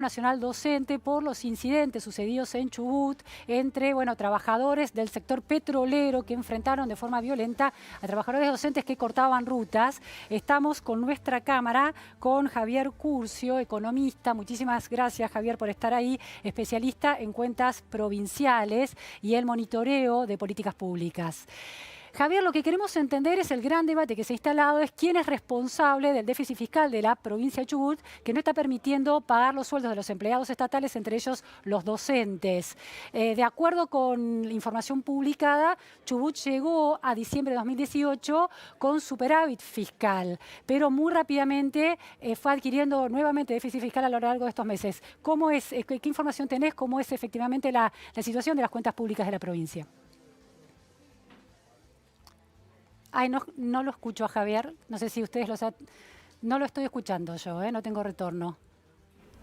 Nacional Docente por los incidentes sucedidos en Chubut entre trabajadores del sector petrolero que enfrentaron de forma violenta a trabajadores docentes que cortaban rutas. Estamos con nuestra cámara, con Javier Curcio, economista. Muchísimas gracias, Javier, por estar ahí, especialista en cuentas provinciales y el monitoreo de políticas públicas. Javier, lo que queremos entender es el gran debate que se ha instalado, es quién es responsable del déficit fiscal de la provincia de Chubut, que no está permitiendo pagar los sueldos de los empleados estatales, entre ellos los docentes. De acuerdo con la información publicada, Chubut llegó a diciembre de 2018 con superávit fiscal, pero muy rápidamente fue adquiriendo nuevamente déficit fiscal a lo largo de estos meses. ¿Cómo es, qué información tenés? ¿Cómo es efectivamente la situación de las cuentas públicas de la provincia? Ay, no lo escucho a Javier. No sé si ustedes no lo estoy escuchando yo, no tengo retorno.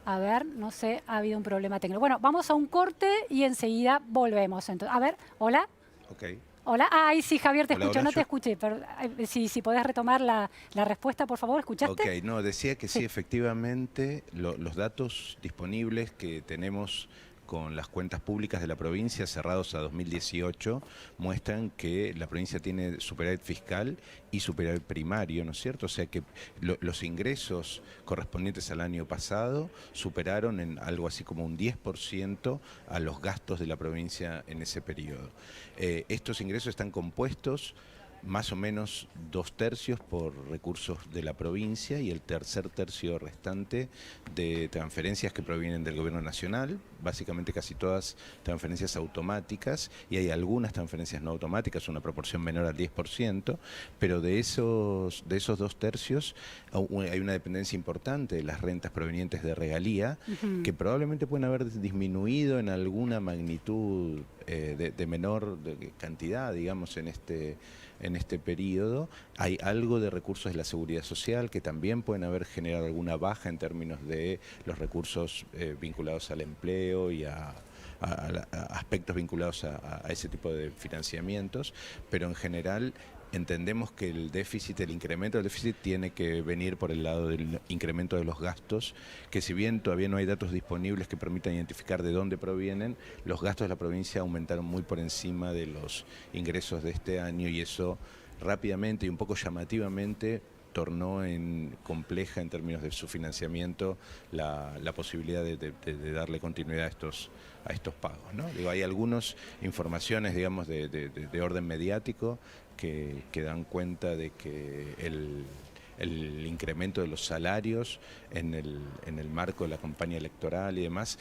A ver, no sé, ha habido un problema técnico. Bueno, vamos a un corte y enseguida volvemos. Entonces, a ver, hola. Ok. Hola. Ay, sí, Javier, te Hola, escucho. hola, No te escuché, pero si podés retomar la respuesta, por favor. ¿Escuchaste? Ok, no, decía que sí, efectivamente, los datos disponibles que tenemos con las cuentas públicas de la provincia cerrados a 2018 muestran que la provincia tiene superávit fiscal y superávit primario, ¿no es cierto? O sea que los ingresos correspondientes al año pasado superaron en algo así como un 10% a los gastos de la provincia en ese periodo. Estos ingresos están compuestos más o menos 2/3 por recursos de la provincia y el tercer tercio restante de transferencias que provienen del gobierno nacional, básicamente casi todas transferencias automáticas, y hay algunas transferencias no automáticas, una proporción menor al 10%, pero de esos 2/3 hay una dependencia importante de las rentas provenientes de regalía, que probablemente pueden haber disminuido en alguna magnitud de menor cantidad, digamos, en este periodo. Hay algo de recursos de la seguridad social que también pueden haber generado alguna baja en términos de los recursos vinculados al empleo y a aspectos vinculados a ese tipo de financiamientos, pero en general entendemos que el incremento del déficit tiene que venir por el lado del incremento de los gastos, que si bien todavía no hay datos disponibles que permitan identificar de dónde provienen, los gastos de la provincia aumentaron muy por encima de los ingresos de este año, y eso rápidamente y un poco llamativamente tornó en compleja en términos de su financiamiento la posibilidad de darle continuidad a estos pagos, ¿no? Digo, hay algunas informaciones, digamos, de orden mediático que dan cuenta de que el incremento de los salarios en el marco de la campaña electoral y demás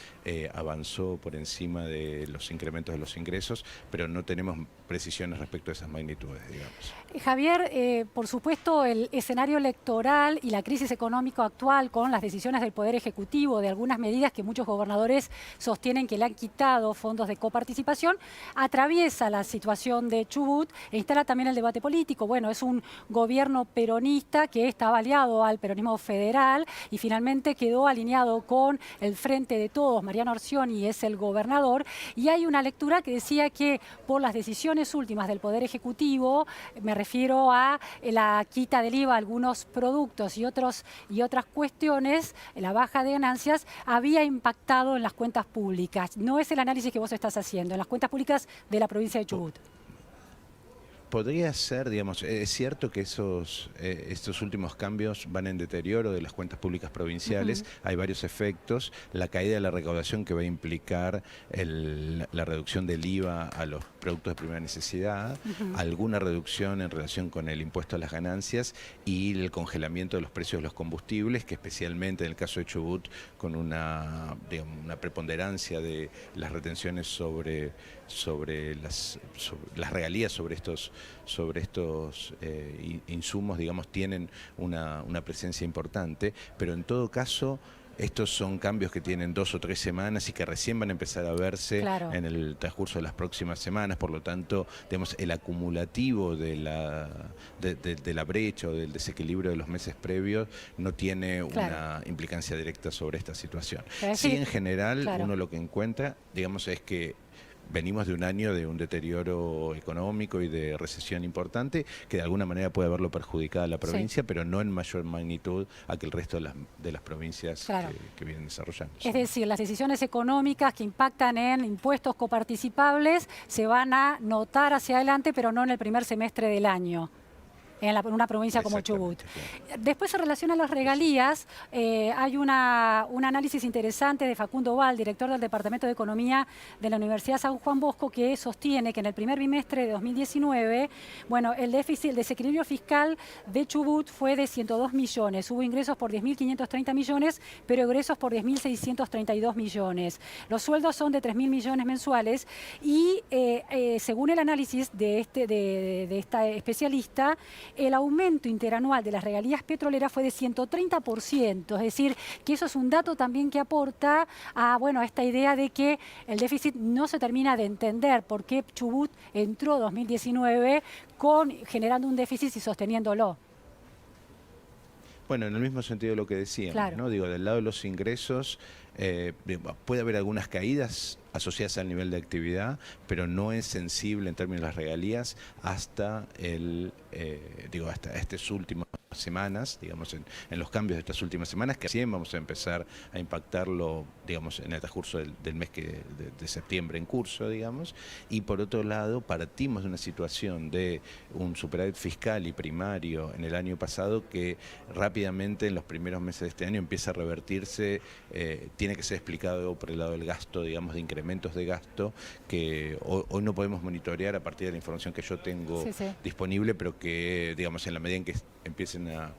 avanzó por encima de los incrementos de los ingresos, pero no tenemos precisiones respecto a esas magnitudes, digamos. Javier, por supuesto, el escenario electoral y la crisis económica actual con las decisiones del Poder Ejecutivo de algunas medidas que muchos gobernadores sostienen que le han quitado fondos de coparticipación, atraviesa la situación de Chubut e instala también el debate político. Bueno, es un gobierno peronista que estaba aliado al peronismo federal y finalmente quedó alineado con el Frente de Todos. Mariano Orsioni es el gobernador, y hay una lectura que decía que por las decisiones últimas del Poder Ejecutivo, me refiero a la quita del IVA a algunos productos y otras cuestiones, la baja de ganancias había impactado en las cuentas públicas. No es el análisis que vos estás haciendo, en las cuentas públicas de la provincia de Chubut. Podría ser, digamos, es cierto que estos últimos cambios van en deterioro de las cuentas públicas provinciales. Hay varios efectos. La caída de la recaudación, que va a implicar la reducción del IVA a los productos de primera necesidad, alguna reducción en relación con el impuesto a las ganancias y el congelamiento de los precios de los combustibles, que especialmente en el caso de Chubut, con una preponderancia de las retenciones sobre las regalías sobre estos insumos, digamos, tienen una presencia importante, pero en todo caso estos son cambios que tienen 2 o 3 semanas y que recién van a empezar a verse en el transcurso de las próximas semanas. Por lo tanto, digamos, el acumulativo de la brecha o del desequilibrio de los meses previos no tiene una implicancia directa sobre esta situación. Sí, en general, uno lo que encuentra, digamos, es que venimos de un año de un deterioro económico y de recesión importante que de alguna manera puede haberlo perjudicado a la provincia, pero no en mayor magnitud a que el resto de las provincias que vienen desarrollando. Es decir, las decisiones económicas que impactan en impuestos coparticipables se van a notar hacia adelante, pero no en el primer semestre del año. En una provincia como Chubut. Claro. Después, en relación a las regalías, hay un análisis interesante de Facundo Val, director del Departamento de Economía de la Universidad San Juan Bosco, que sostiene que en el primer bimestre de 2019, bueno, el desequilibrio fiscal de Chubut fue de 102 millones. Hubo ingresos por 10.530 millones, pero egresos por 10.632 millones. Los sueldos son de 3.000 millones mensuales y, según el análisis de esta especialista, el aumento interanual de las regalías petroleras fue de 130%, es decir, que eso es un dato también que aporta a, bueno, a esta idea de que el déficit no se termina de entender por qué Chubut entró 2019 generando un déficit y sosteniéndolo. Bueno, en el mismo sentido de lo que decíamos, ¿no? Digo, del lado de los ingresos puede haber algunas caídas asociadas al nivel de actividad, pero no es sensible en términos de las regalías hasta hasta estas últimas semanas, digamos, en los cambios de estas últimas semanas, que recién vamos a empezar a impactarlo, digamos, en el transcurso del mes de septiembre en curso, digamos, y por otro lado partimos de una situación de un superávit fiscal y primario en el año pasado que rápidamente en los primeros meses de este año empieza a revertirse, tiene que ser explicado por el lado del gasto, digamos, de incrementos de gasto que hoy no podemos monitorear a partir de la información que yo tengo disponible, pero que, digamos, en la medida en que empiecen a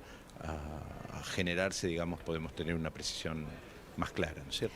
generarse, digamos, podemos tener una precisión más clara, ¿no es cierto?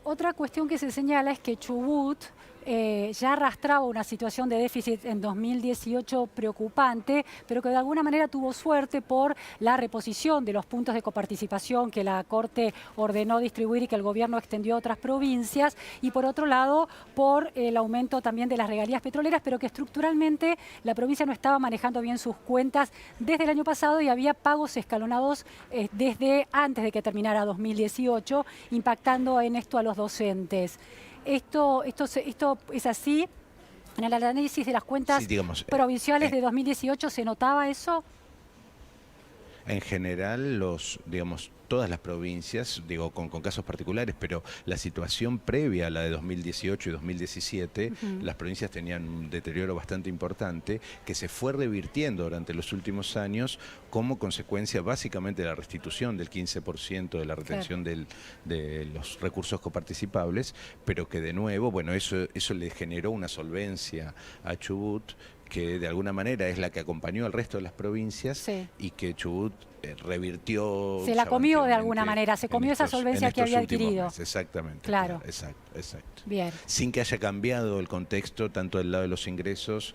Otra cuestión que se señala es que Chubut ya arrastraba una situación de déficit en 2018 preocupante, pero que de alguna manera tuvo suerte por la reposición de los puntos de coparticipación que la Corte ordenó distribuir y que el gobierno extendió a otras provincias, y por otro lado por el aumento también de las regalías petroleras, pero que estructuralmente la provincia no estaba manejando bien sus cuentas desde el año pasado y había pagos escalonados desde antes de que terminara 2018, impactando en esto a los docentes. ¿Esto es así? En el análisis de las cuentas provinciales de 2018, ¿se notaba eso? En general, todas las provincias, digo, con casos particulares, pero la situación previa a la de 2018 y 2017, las provincias tenían un deterioro bastante importante que se fue revirtiendo durante los últimos años como consecuencia básicamente de la restitución del 15% de la retención de los recursos coparticipables, pero que de nuevo, bueno, eso le generó una solvencia a Chubut que de alguna manera es la que acompañó al resto de las provincias y que Chubut revirtió. Se la comió de alguna manera, se comió esa solvencia que había adquirido. Meses, exactamente. Claro. Exacto. Bien. Sin que haya cambiado el contexto tanto del lado de los ingresos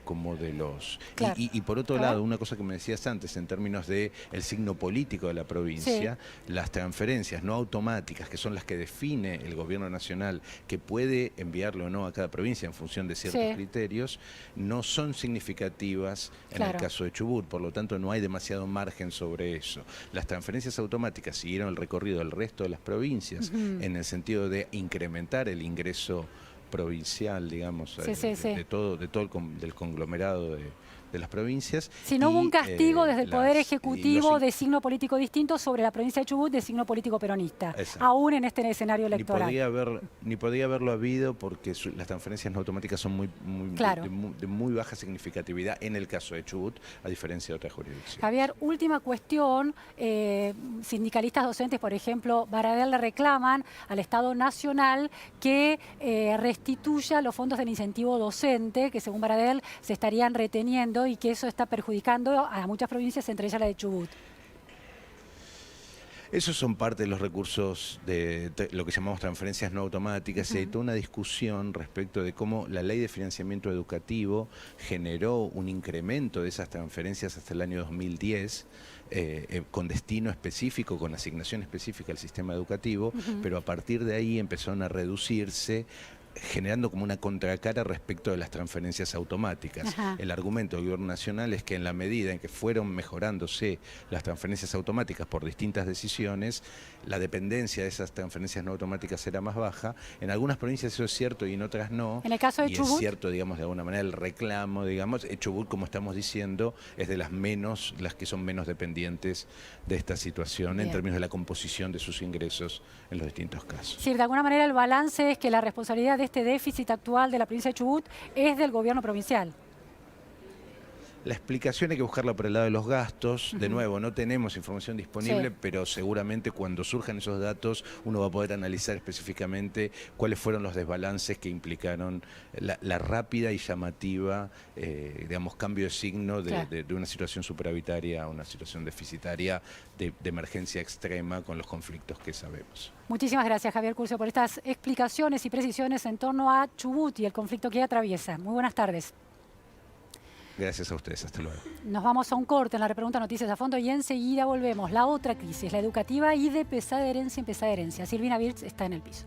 como de los... Y por otro lado, una cosa que me decías antes, en términos del signo político de la provincia, las transferencias no automáticas, que son las que define el gobierno nacional, que puede enviarlo o no a cada provincia en función de ciertos criterios, no son significativas en el caso de Chubut, por lo tanto no hay demasiado margen sobre eso. Las transferencias automáticas siguieron el recorrido del resto de las provincias en el sentido de incrementar el ingreso provincial, digamos, de todo del conglomerado de las provincias. Si no hubo un castigo desde el Poder Ejecutivo de signo político distinto sobre la provincia de Chubut de signo político peronista, aún en este escenario electoral. Ni podía haberlo habido porque las transferencias no automáticas son de muy baja significatividad en el caso de Chubut, a diferencia de otras jurisdicciones. Javier, última cuestión. Sindicalistas docentes, por ejemplo, Baradel le reclaman al Estado Nacional que restituya los fondos del incentivo docente, que según Baradel se estarían reteniendo y que eso está perjudicando a muchas provincias, entre ellas la de Chubut. Esos son parte de los recursos de lo que llamamos transferencias no automáticas y hay toda una discusión respecto de cómo la ley de financiamiento educativo generó un incremento de esas transferencias hasta el año 2010 con destino específico, con asignación específica al sistema educativo, pero a partir de ahí empezaron a reducirse generando como una contracara respecto de las transferencias automáticas. Ajá. El argumento del Gobierno Nacional es que en la medida en que fueron mejorándose las transferencias automáticas por distintas decisiones, la dependencia de esas transferencias no automáticas era más baja. En algunas provincias eso es cierto y en otras no. En el caso de y Chubut, es cierto, digamos, de alguna manera el reclamo, digamos, Chubut, como estamos diciendo, es de las que son menos dependientes de esta situación. Bien. En términos de la composición de sus ingresos en los distintos casos. sí, de alguna manera el balance es que la responsabilidad de este déficit actual de la provincia de Chubut es del gobierno provincial. La explicación hay que buscarla por el lado de los gastos. De nuevo, no tenemos información disponible, Sí. pero seguramente cuando surjan esos datos uno va a poder analizar específicamente cuáles fueron los desbalances que implicaron la rápida y llamativa, digamos, cambio de signo Claro. de una situación superavitaria a una situación deficitaria de emergencia extrema con los conflictos que sabemos. Muchísimas gracias, Javier Curcio, por estas explicaciones y precisiones en torno a Chubut y el conflicto que atraviesa. Muy buenas tardes. Gracias a ustedes, hasta luego. Nos vamos a un corte en la repregunta Noticias a Fondo y enseguida volvemos. La otra crisis, la educativa y de pesada herencia en pesada herencia. Silvina Birz está en el piso.